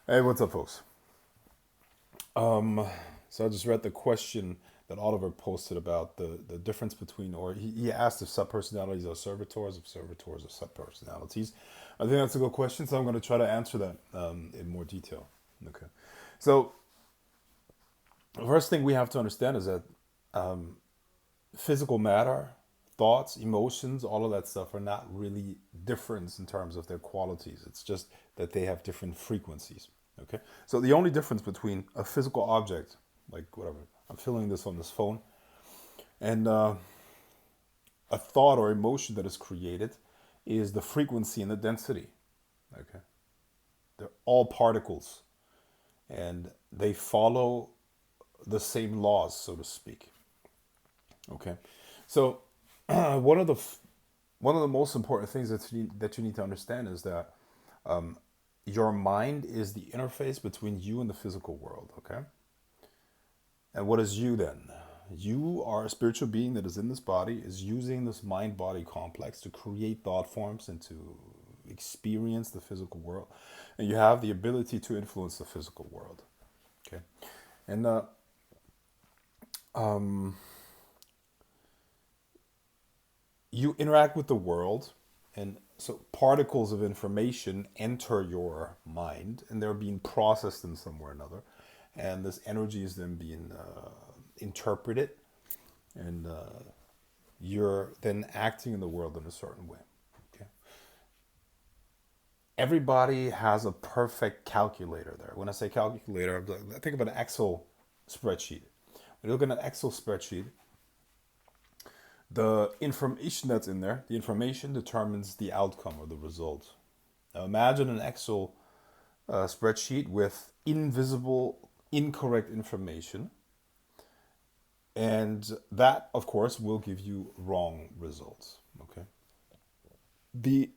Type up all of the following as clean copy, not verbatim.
Hey, what's up, folks? Um, so I just read the question that Oliver posted about the difference between, or he asked if subpersonalities are servitors, if servitors are subpersonalities. I think that's a good question, so I'm going to try to answer that in more detail. Okay. So the first thing we have to understand is that physical matter, thoughts, emotions, all of that stuff are not really different in terms of their qualities. It's just that they have different frequencies. Okay. So the only difference between a physical object, like whatever, I'm feeling this on this phone, and a thought or emotion that is created is the frequency and the density. Okay. They're all particles and they follow the same laws, so to speak. Okay. So one of the one of the most important things that you need to understand is that your mind is the interface between you and the physical world. Okay, and what is you then? You are a spiritual being that is in this body, is using this mind body complex to create thought forms and to experience the physical world, and you have the ability to influence the physical world. Okay, and you interact with the world, and so particles of information enter your mind and they're being processed in some way or another, and this energy is then being interpreted, and you're then acting in the world in a certain way. Okay, everybody has a perfect calculator there. When I say calculator, I think of an Excel spreadsheet. When you look at an Excel spreadsheet, the information that's in there, the information determines the outcome or the result. Now imagine an Excel spreadsheet with invisible, incorrect information, and that, of course, will give you wrong results. Okay, the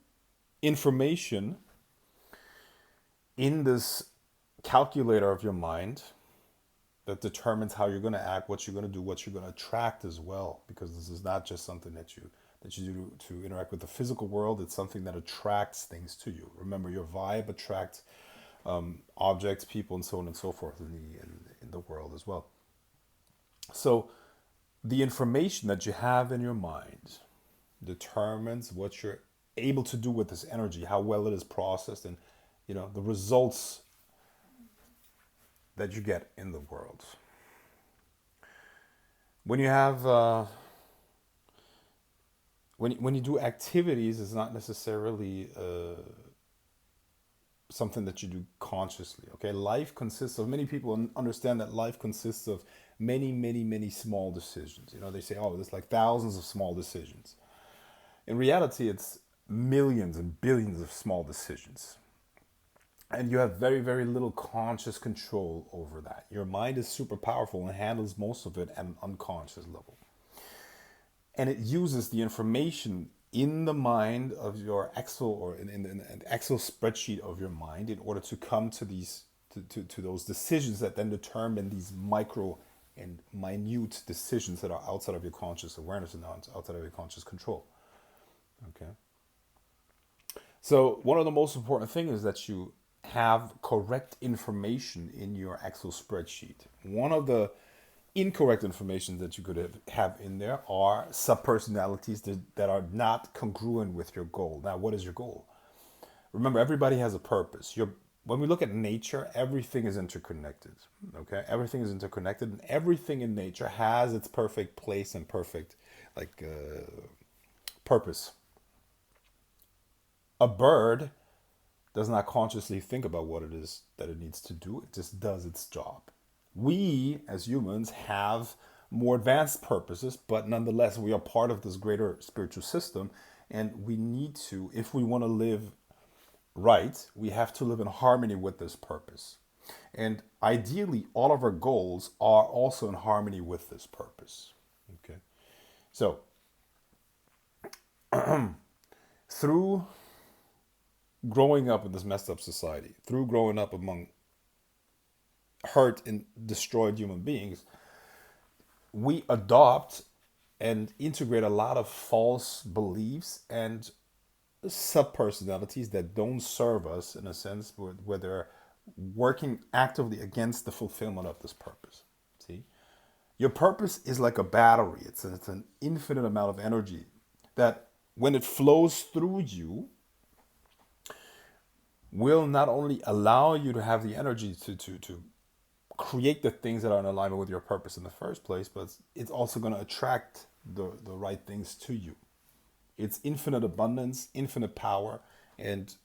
information in this calculator of your mind that determines how you're going to act, what you're going to do, what you're going to attract as well. Because this is not just something that you do to interact with the physical world. It's something that attracts things to you. Remember, your vibe attracts objects, people, and so on and so forth in the world as well. So the information that you have in your mind determines what you're able to do with this energy, how well it is processed, and the results that you get in the world. When you have when you do activities, it's not necessarily something that you do consciously. Okay, life consists of, many people understand that life consists of many small decisions. They say, oh, there's like thousands of small decisions. In reality, it's millions and billions of small decisions, and you have very little conscious control over that. Your mind is super powerful and handles most of it at an unconscious level, and it uses the information in the mind of your Excel, or in an Excel spreadsheet of your mind, in order to come to these to those decisions that then determine these micro and minute decisions that are outside of your conscious awareness and outside of your conscious control. Okay. So one of the most important things is that you have correct information in your Excel spreadsheet. One of the incorrect information that you could have in there are subpersonalities that are not congruent with your goal. Now, what is your goal? Remember, everybody has a purpose. When we look at nature, everything is interconnected. Okay, everything is interconnected, and everything in nature has its perfect place and perfect, like, purpose. A bird does not consciously think about what it is that it needs to do. It just does its job. We, as humans, have more advanced purposes, but nonetheless, we are part of this greater spiritual system. And we need to, if we want to live right, we have to live in harmony with this purpose. And ideally, all of our goals are also in harmony with this purpose. Okay. So, through growing up in this messed up society, through growing up among hurt and destroyed human beings, we adopt and integrate a lot of false beliefs and subpersonalities that don't serve us, in a sense, where they're working actively against the fulfillment of this purpose. See, your purpose is like a battery. It's an infinite amount of energy that when it flows through you will not only allow you to have the energy to create the things that are in alignment with your purpose in the first place, but it's also going to attract the right things to you. It's infinite abundance, infinite power, and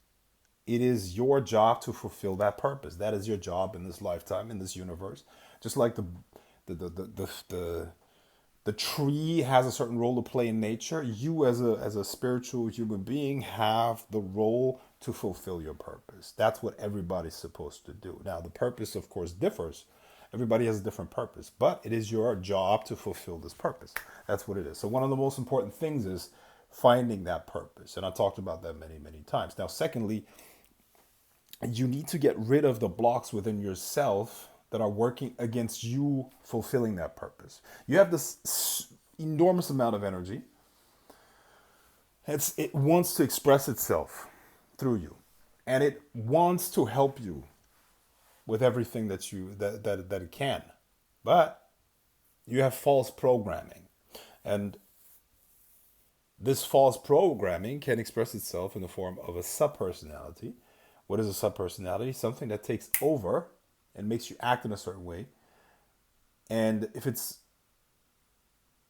it is your job to fulfill that purpose. That is your job in this lifetime, in this universe. Just like the tree has a certain role to play in nature, you as a spiritual human being have the role to fulfill your purpose. That's what everybody's supposed to do. Now, the purpose, of course, differs. Everybody has a different purpose, but it is your job to fulfill this purpose. That's what it is. So one of the most important things is finding that purpose. And I talked about that many, many times. Now, secondly, you need to get rid of the blocks within yourself that are working against you fulfilling that purpose. You have this enormous amount of energy. It wants to express itself through you, and it wants to help you with everything that it can. But you have false programming, and this false programming can express itself in the form of a subpersonality. What is a subpersonality? Something that takes over and makes you act in a certain way. And if it's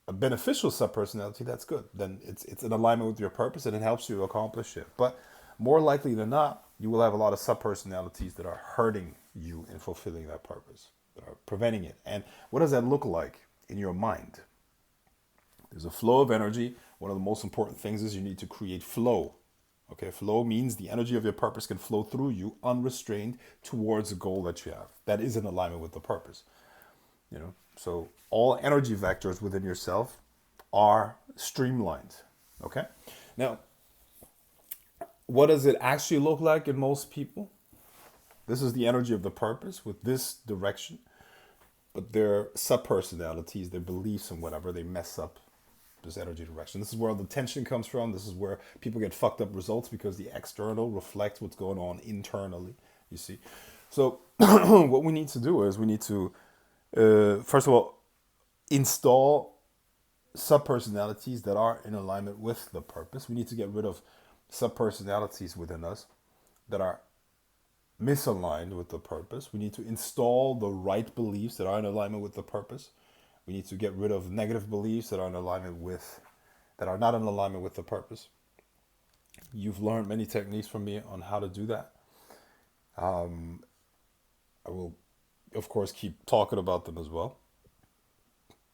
a beneficial subpersonality, that's good. Then it's in alignment with your purpose and it helps you accomplish it. But more likely than not, you will have a lot of subpersonalities that are hurting you in fulfilling that purpose, that are preventing it. And what does that look like in your mind? There's a flow of energy. One of the most important things is you need to create flow. Okay, flow means the energy of your purpose can flow through you unrestrained towards a goal that you have. That is in alignment with the purpose. So all energy vectors within yourself are streamlined. Okay, now what does it actually look like in most people? This is the energy of the purpose with this direction, but their subpersonalities, their beliefs and whatever, they mess up this energy direction. This is where the tension comes from. This is where people get fucked up results because the external reflects what's going on internally, you see. So what we need to do is we need to, first of all, install subpersonalities that are in alignment with the purpose. We need to get rid of subpersonalities within us that are misaligned with the purpose. We need to install the right beliefs that are in alignment with the purpose. We need to get rid of negative beliefs that are in alignment with, that are not in alignment with the purpose. You've learned many techniques from me on how to do that. I will, of course, keep talking about them as well.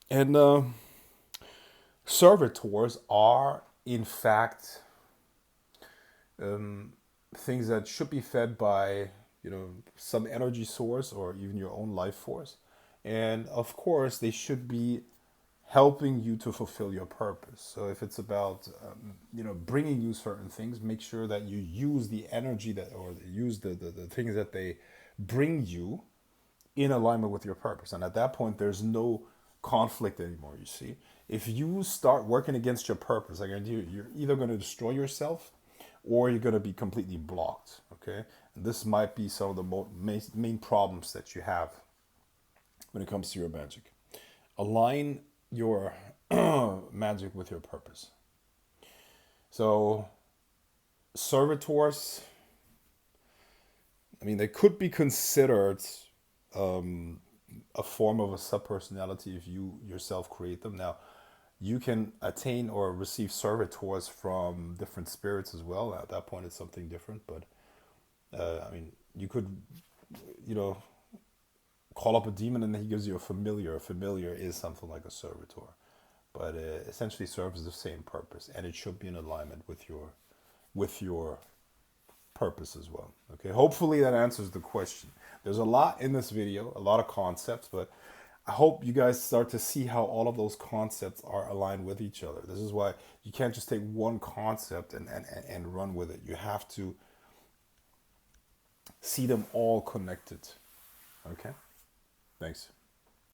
And servitors are, in fact, things that should be fed by, some energy source or even your own life force. And of course, they should be helping you to fulfill your purpose. So if it's about, bringing you certain things, make sure that you use the energy or use the things that they bring you in alignment with your purpose. And at that point, there's no conflict anymore, you see. If you start working against your purpose, I guarantee you, you're either going to destroy yourself or you're going to be completely blocked, okay? And this might be some of the main problems that you have when it comes to your magic. Align your magic with your purpose. So, servitors, they could be considered a form of a subpersonality if you yourself create them. Now, you can attain or receive servitors from different spirits as well. At that point, it's something different. But, you could, call up a demon and then he gives you a familiar. A familiar is something like a servitor, but it essentially serves the same purpose, and it should be in alignment with your purpose as well. Okay, hopefully that answers the question. There's a lot in this video, a lot of concepts, but I hope you guys start to see how all of those concepts are aligned with each other. This is why you can't just take one concept and run with it. You have to see them all connected. Okay? Thanks.